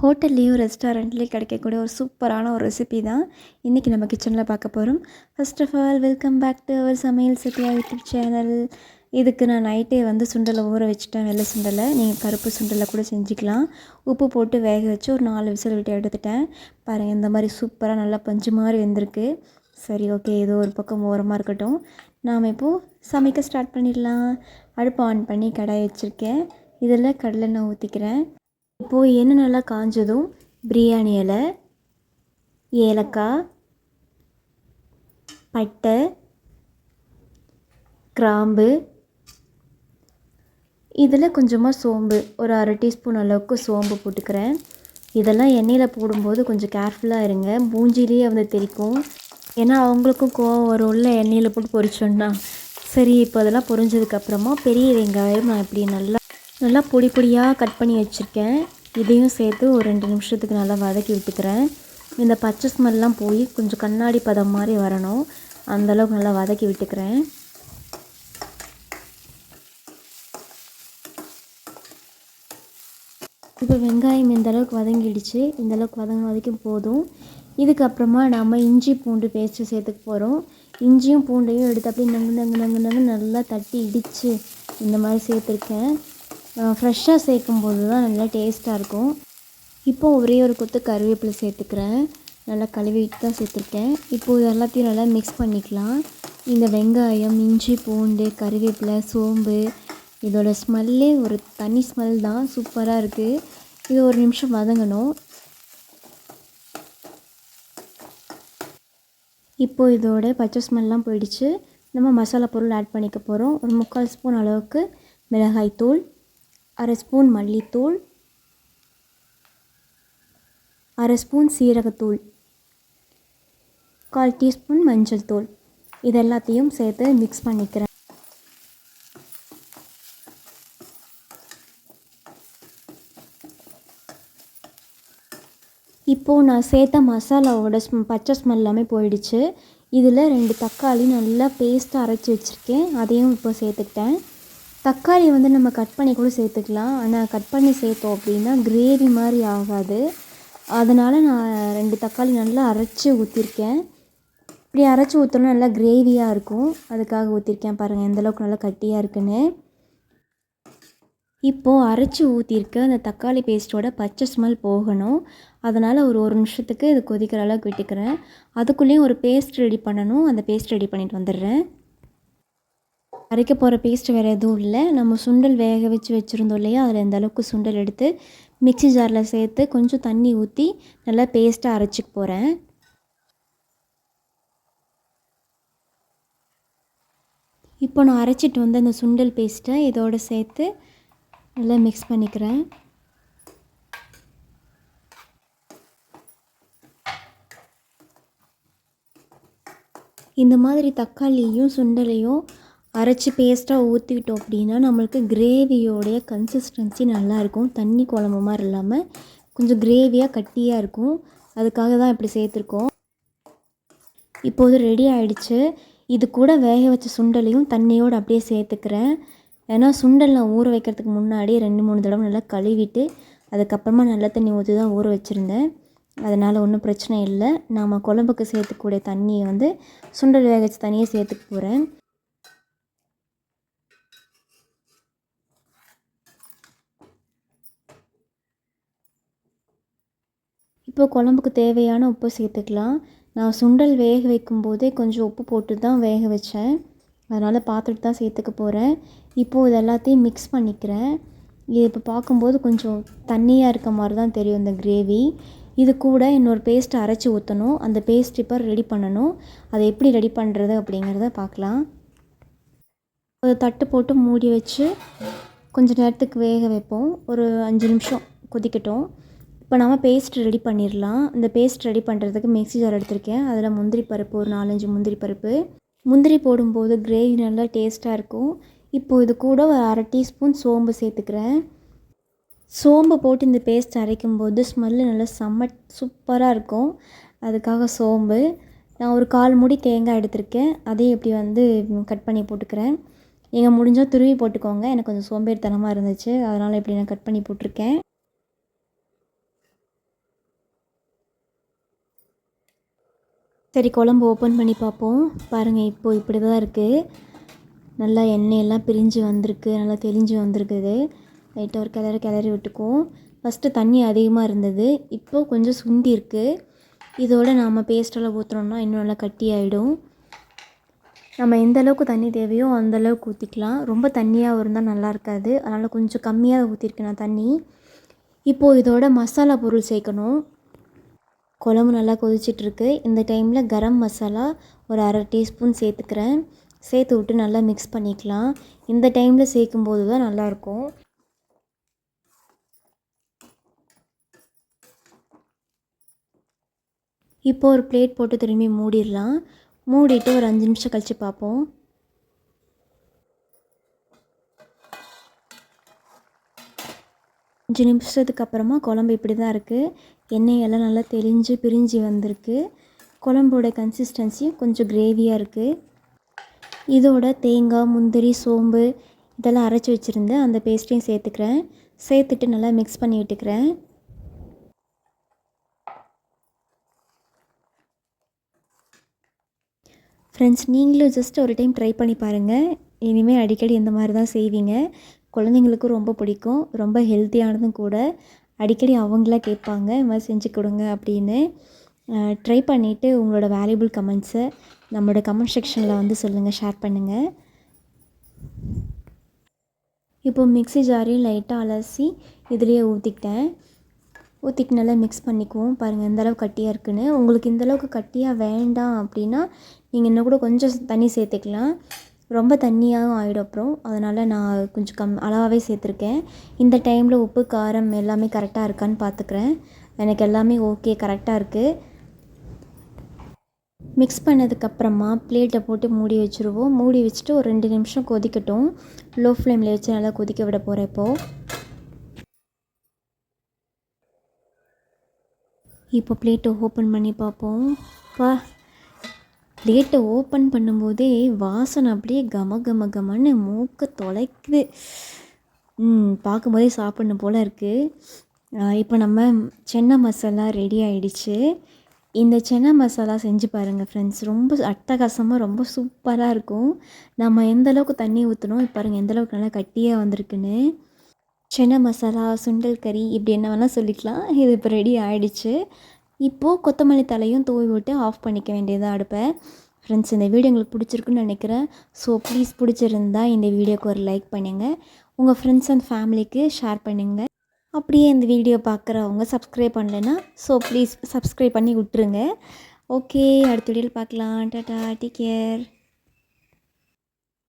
ஹோட்டல்லேயும் ரெஸ்டாரண்ட்லேயும் கிடைக்கக்கூடிய ஒரு சூப்பரான ஒரு ரெசிபி தான் இன்றைக்கி நம்ம கிச்சனில் பார்க்க போகிறோம். First of all welcome back to our சமையல் சத்யா யூடியூப் சேனல். இதுக்கு நான் நைட்டே சுண்டலை ஊற வச்சுட்டேன். வெள்ளை சுண்டலை, நீங்கள் கருப்பு சுண்டலை கூட செஞ்சுக்கலாம். உப்பு போட்டு வேக வச்சு ஒரு 4 விசில் விட்டு எடுத்துட்டேன். பாருங்கள், இந்த மாதிரி சூப்பராக நல்லா பஞ்சு மாதிரி வெந்திருக்கு. சரி, ஓகே, ஏதோ ஒரு பக்கம் ஓரமாக இருக்கட்டும். நாம் இப்போது சமைக்க ஸ்டார்ட் பண்ணிடலாம். அடுப்பு ஆன் பண்ணி கடாய் வச்சுருக்கேன். இதில் கடலெண்ணெய் ஊற்றிக்கிறேன். இப்போது எண்ணெய் நல்லா காஞ்சதும் பிரியாணி இலை, ஏலக்காய், பட்டை, கிராம்பு, இதில் கொஞ்சமாக சோம்பு, ஒரு 1/2 டீஸ்பூன் அளவுக்கு சோம்பு போட்டுக்கிறேன். இதெல்லாம் எண்ணெயில் போடும்போது கொஞ்சம் கேர்ஃபுல்லாக இருங்க, மூஞ்சிலேயே தெரிக்கும். ஏன்னா அவங்களுக்கும் கோவம் வரும்ல எண்ணெயில் போட்டு பொரிச்சோன்னா. சரி, இப்போ அதெல்லாம் பொரிஞ்சதுக்கப்புறமா பெரிய வெங்காயம் நான் இப்படி நல்லா பொடி பொடியாக கட் பண்ணி வச்சுருக்கேன். இதையும் சேர்த்து ஒரு 2 நிமிஷத்துக்கு நல்லா வதக்கி விட்டுக்கிறேன். இந்த பச்சை ஸ்மெல்லாம் போய் கொஞ்சம் கண்ணாடி பதம் மாதிரி வரணும், அந்தளவுக்கு நல்லா வதக்கி விட்டுக்கிறேன். இப்போ வெங்காயம் இந்தளவுக்கு வதங்கிடுச்சு. இந்தளவுக்கு வதக்கும் போதும் இதுக்கப்புறமா நம்ம இஞ்சி பூண்டு பேஸ்ட்டு சேர்த்துக்க போகிறோம். இஞ்சியும் பூண்டையும் எடுத்து அப்படியே நங்கு நல்லா தட்டி இடித்து இந்த மாதிரி சேர்த்துருக்கேன். ஃப்ரெஷ்ஷாக சேர்க்கும்போது தான் நல்லா டேஸ்ட்டாக இருக்கும். இப்போது ஒரே ஒரு கொத்து கருவேப்பிலை சேர்த்துக்கிறேன். நல்லா கழுவிட்டு தான் சேர்த்துருக்கேன். இப்போது இது எல்லாத்தையும் நல்லா மிக்ஸ் பண்ணிக்கலாம். இந்த வெங்காயம், இஞ்சி பூண்டு, கருவேப்பிலை, சோம்பு, இதோட ஸ்மெல்லே ஒரு தனி ஸ்மெல் தான், சூப்பராக இருக்குது. இது ஒரு நிமிஷம் வதங்கணும். இப்போது இதோட பச்சை ஸ்மெல்லாம் போயிடுச்சு. நம்ம மசாலா பொருள் ஆட் பண்ணிக்க போகிறோம். ஒரு 3/4 ஸ்பூன் அளவுக்கு மிளகாய்த்தூள், 1/2 ஸ்பூன் மல்லித்தூள், 1/2 ஸ்பூன் சீரகத்தூள், 1/4 டீஸ்பூன் மஞ்சள் தூள். இது எல்லாத்தையும் சேர்த்து மிக்ஸ் பண்ணிக்கிறேன். இப்போது நான் சேர்த்த மசாலாவோட பச்சை ஸ்மெல் எல்லாமே போயிடுச்சு. இதில் 2 தக்காளி நல்லா பேஸ்ட்டாக அரைச்சி வச்சுருக்கேன், அதையும் இப்போ சேர்த்துக்கிட்டேன். தக்காளி நம்ம கட் பண்ணி கூட சேர்த்துக்கலாம். ஆனால் கட் பண்ணி சேர்த்தோம் அப்படின்னா கிரேவி மாதிரி ஆகாது. அதனால் நான் 2 தக்காளி நல்லா அரைச்சி ஊற்றிருக்கேன். இப்படி அரைச்சி ஊற்றணும், நல்லா கிரேவியாக இருக்கும், அதுக்காக ஊற்றிருக்கேன். பாருங்கள் எந்தளவுக்கு நல்லா கட்டியாக இருக்குன்னு. இப்போது அரைச்சி ஊற்றிருக்க அந்த தக்காளி பேஸ்ட்டோட பச்சை ஸ்மெல் போகணும். அதனால் ஒரு நிமிஷத்துக்கு இது கொதிக்கிற அளவுக்கு விட்டுக்கிறேன். அதுக்குள்ளேயும் ஒரு பேஸ்ட் ரெடி பண்ணணும். அந்த பேஸ்ட் ரெடி பண்ணிட்டு வந்துடுறேன். அரைக்க போகிற பேஸ்ட் வேறு எதுவும் இல்லை, நம்ம சுண்டல் வேக வச்சு வச்சுருந்தோம் இல்லையா, அதில் இந்த அளவுக்கு சுண்டல் எடுத்து மிக்ஸி ஜாரில் சேர்த்து கொஞ்சம் தண்ணி ஊற்றி நல்லா பேஸ்ட்டாக அரைச்சிக்க போகிறேன். இப்போ நான் அரைச்சிட்டு வந்து அந்த சுண்டல் பேஸ்ட்டை இதோடு சேர்த்து நல்லா மிக்ஸ் பண்ணிக்கிறேன். இந்த மாதிரி தக்காளியும் சுண்டலையும் அரைச்சி பேஸ்ட்டாக ஊற்றிக்கிட்டோம் அப்படின்னா நம்மளுக்கு கிரேவியோடைய கன்சிஸ்டன்சி நல்லாயிருக்கும். தண்ணி குழம்பு மாதிரி இல்லாமல் கொஞ்சம் கிரேவியாக கட்டியாக இருக்கும். அதுக்காக தான் இப்படி சேர்த்துருக்கோம். இப்போது ரெடி ஆகிடுச்சு. இது கூட வேக வச்ச சுண்டலையும் தண்ணியோடு அப்படியே சேர்த்துக்கிறேன். ஏன்னா சுண்டல் நான் ஊற வைக்கிறதுக்கு முன்னாடி 2-3 தடவை நல்லா கழுவிட்டு அதுக்கப்புறமா நல்ல தண்ணி ஊற்றி தான் ஊற வச்சுருந்தேன். அதனால் ஒன்றும் பிரச்சனை இல்லை. நாம் குழம்புக்கு சேர்த்துக்கூடிய தண்ணியை சுண்டல் வேக வச்ச தண்ணியை சேர்த்துக்க போகிறேன். இப்போ குழம்புக்கு தேவையான உப்பு சேர்த்துக்கலாம். நான் சுண்டல் வேக வைக்கும்போதே கொஞ்சம் உப்பு போட்டு தான் வேக வச்சேன், அதனால் பார்த்துட்டு தான் சேர்த்துக்க போகிறேன். இப்போது இது எல்லாத்தையும் மிக்ஸ் பண்ணிக்கிறேன். இது இப்போ பார்க்கும்போது கொஞ்சம் தண்ணியாக இருக்க மாதிரி தான் தெரியும் இந்த கிரேவி. இது கூட இன்னொரு பேஸ்ட்டை அரைச்சி ஊற்றணும். அந்த பேஸ்ட் இப்போ ரெடி பண்ணணும். அதை எப்படி ரெடி பண்ணுறது அப்படிங்கிறத பார்க்கலாம். ஒரு தட்டு போட்டு மூடி வச்சு கொஞ்சம் நேரத்துக்கு வேக வைப்போம். ஒரு 5 நிமிஷம் கொதிக்கட்டும். இப்போ நம்ம பேஸ்ட் ரெடி பண்ணிடலாம். இந்த பேஸ்ட் ரெடி பண்ணுறதுக்கு மிக்ஸி ஜார் எடுத்திருக்கேன். அதில் முந்திரி பருப்பு, ஒரு 4-5 முந்திரி பருப்பு. முந்திரி போடும்போது கிரேவி நல்லா டேஸ்ட்டாக இருக்கும். இப்போது இது கூட ஒரு 1/2 டீஸ்பூன் சோம்பு சேர்த்துக்கிறேன். சோம்பு போட்டு இந்த பேஸ்ட் அரைக்கும்போது ஸ்மெல்லு நல்லா சூப்பராக இருக்கும். அதுக்காக சோம்பு. நான் ஒரு 1/4 மூடி தேங்காய் எடுத்திருக்கேன், அதையும் இப்படி கட் பண்ணி போட்டுக்கிறேன். நீங்கள் முடிஞ்சால் துருவி போட்டுக்கோங்க. எனக்கு கொஞ்சம் சோம்பேறித்தனமாக இருந்துச்சு, அதனால் இப்படி நான் கட் பண்ணி போட்டிருக்கேன். சரி, குழம்பு ஓப்பன் பண்ணி பார்ப்போம். பாருங்கள், இப்போது இப்படி தான் இருக்குது. நல்லா எண்ணெயெல்லாம் பிரிஞ்சு வந்திருக்கு, நல்லா தெளிஞ்சு வந்திருக்குது. லைட்டாக ஒரு கிளறி விட்டுக்குவோம். ஃபஸ்ட்டு தண்ணி அதிகமாக இருந்தது, இப்போது கொஞ்சம் சுண்டி இருக்குது. இதோட நாம் பேஸ்ட்டெல்லாம் ஊற்றுனோம்னா இன்னும் நல்லா கட்டியாகிடும். நம்ம எந்த அளவுக்கு தண்ணி தேவையோ அந்தளவுக்கு ஊற்றிக்கலாம். ரொம்ப தண்ணியாக இருந்தால் நல்லா இருக்காது, அதனால் கொஞ்சம் கம்மியாக ஊற்றிருக்கேன் நான் தண்ணி. இப்போது இதோட மசாலா பொருள் சேர்க்கணும். குழம்பு நல்லா கொதிச்சிட்ருக்கு. இந்த டைமில் கரம் மசாலா ஒரு 1/2 டீஸ்பூன் சேர்த்துக்கிறேன். சேர்த்து விட்டு நல்லா மிக்ஸ் பண்ணிக்கலாம். இந்த டைமில் சேர்க்கும்போது தான் நல்லாயிருக்கும். இப்போ ஒரு பிளேட் போட்டு திரும்பி மூடிடலாம். மூடிட்டு ஒரு 5 நிமிஷம் கழித்து பார்ப்போம். அஞ்சு நிமிஷத்துக்கு அப்புறமா குழம்பு இப்படி தான் இருக்குது. எண்ணெயெல்லாம் நல்லா தெளிஞ்சு பிரிஞ்சு வந்திருக்கு. குழம்போட கன்சிஸ்டன்சி கொஞ்சம் கிரேவியாக இருக்குது. இதோட தேங்காய், முந்திரி, சோம்பு இதெல்லாம் அரைச்சி வச்சுருந்தேன், அந்த பேஸ்ட்டையும் சேர்த்துக்கிறேன். சேர்த்துட்டு நல்லா மிக்ஸ் பண்ணி விட்டுக்கிறேன். ஃப்ரெண்ட்ஸ், நீங்களும் ஜஸ்ட் ஒரு டைம் ட்ரை பண்ணி பாருங்கள். இனிமேல் அடிக்கடி இந்த மாதிரி தான் செய்வீங்க. குழந்தைங்களுக்கும் ரொம்ப பிடிக்கும், ரொம்ப ஹெல்த்தியானதும் கூட. அடிக்கடி அவங்களா கேட்பாங்க, இந்த மாதிரி செஞ்சு கொடுங்க அப்படின்னு. ட்ரை பண்ணிவிட்டு உங்களோட வேல்யூபிள் கமெண்ட்ஸை நம்மளோட கமெண்ட் செக்ஷனில் வந்து சொல்லுங்கள், ஷேர் பண்ணுங்கள். இப்போ மிக்ஸி ஜாரையும் லைட்டாக அலசி இதுலேயே ஊற்றிட்டு நல்லா மிக்ஸ் பண்ணிக்குவோம். பாருங்கள் எந்தளவுக்கு கட்டியாக இருக்குன்னு. உங்களுக்கு இந்தளவுக்கு கட்டியாக வேண்டாம் அப்படின்னா நீங்கள் இன்னும் கூட கொஞ்சம் தண்ணி சேர்த்துக்கலாம். ரொம்ப தண்ணியாகவும் ஆகிடும் அப்புறம். அதனால் நான் கொஞ்சம் அளவாகவே சேர்த்துருக்கேன். இந்த டைமில் உப்பு, காரம் எல்லாமே கரெக்டாக இருக்கான்னு பார்த்துக்கிறேன். எனக்கு எல்லாமே ஓகே, கரெக்டாக இருக்குது. மிக்ஸ் பண்ணதுக்கப்புறமா பிளேட்டை போட்டு மூடி வச்சுருவோம். மூடி வச்சுட்டு ஒரு 2 நிமிஷம் கொதிக்கட்டும். லோ ஃப்ளேமில் வச்சு நல்லா கொதிக்க விட போகிறேன் இப்போது. இப்போ பிளேட்டை ஓப்பன் பண்ணி பார்ப்போம். பிளேட்டை ஓப்பன் பண்ணும்போதே வாசனை அப்படியே கமன்னு மூக்க தொலைக்குது. பார்க்கும்போதே சாப்பிட்ணும் போல் இருக்குது. இப்போ நம்ம சென்னா மசாலா ரெடி ஆகிடுச்சு. இந்த சென்னா மசாலா செஞ்சு பாருங்கள் ஃப்ரெண்ட்ஸ், ரொம்ப அட்டகாசமாக ரொம்ப சூப்பராக இருக்கும். நம்ம எந்தளவுக்கு தண்ணி ஊற்றணும், இப்போ பாருங்கள் எந்தளவுக்கு நல்லா கட்டியாக வந்திருக்குன்னு. சென்னா மசாலா, சுண்டல் கறி இப்படி என்ன வேணால் சொல்லிக்கலாம். இது இப்போ ரெடி ஆகிடுச்சு. இப்போது கொத்தமல்லி தலையும் தூவி விட்டு ஆஃப் பண்ணிக்க வேண்டியதாக அடுப்பை. ஃப்ரெண்ட்ஸ், இந்த வீடியோ உங்களுக்கு பிடிச்சிருக்குன்னு நினைக்கிறேன். ஸோ ப்ளீஸ் பிடிச்சிருந்தா இந்த வீடியோக்கு ஒரு லைக் பண்ணுங்கள். உங்கள் ஃப்ரெண்ட்ஸ் அண்ட் ஃபேமிலிக்கு ஷேர் பண்ணுங்கள். அப்படியே இந்த வீடியோ பார்க்குறவங்க சப்ஸ்கிரைப் பண்ணலைன்னா ப்ளீஸ் சப்ஸ்கிரைப் பண்ணி விட்டுருங்க. ஓகே, அடுத்த வீடியோவில் பார்க்கலாம். Tata, take care.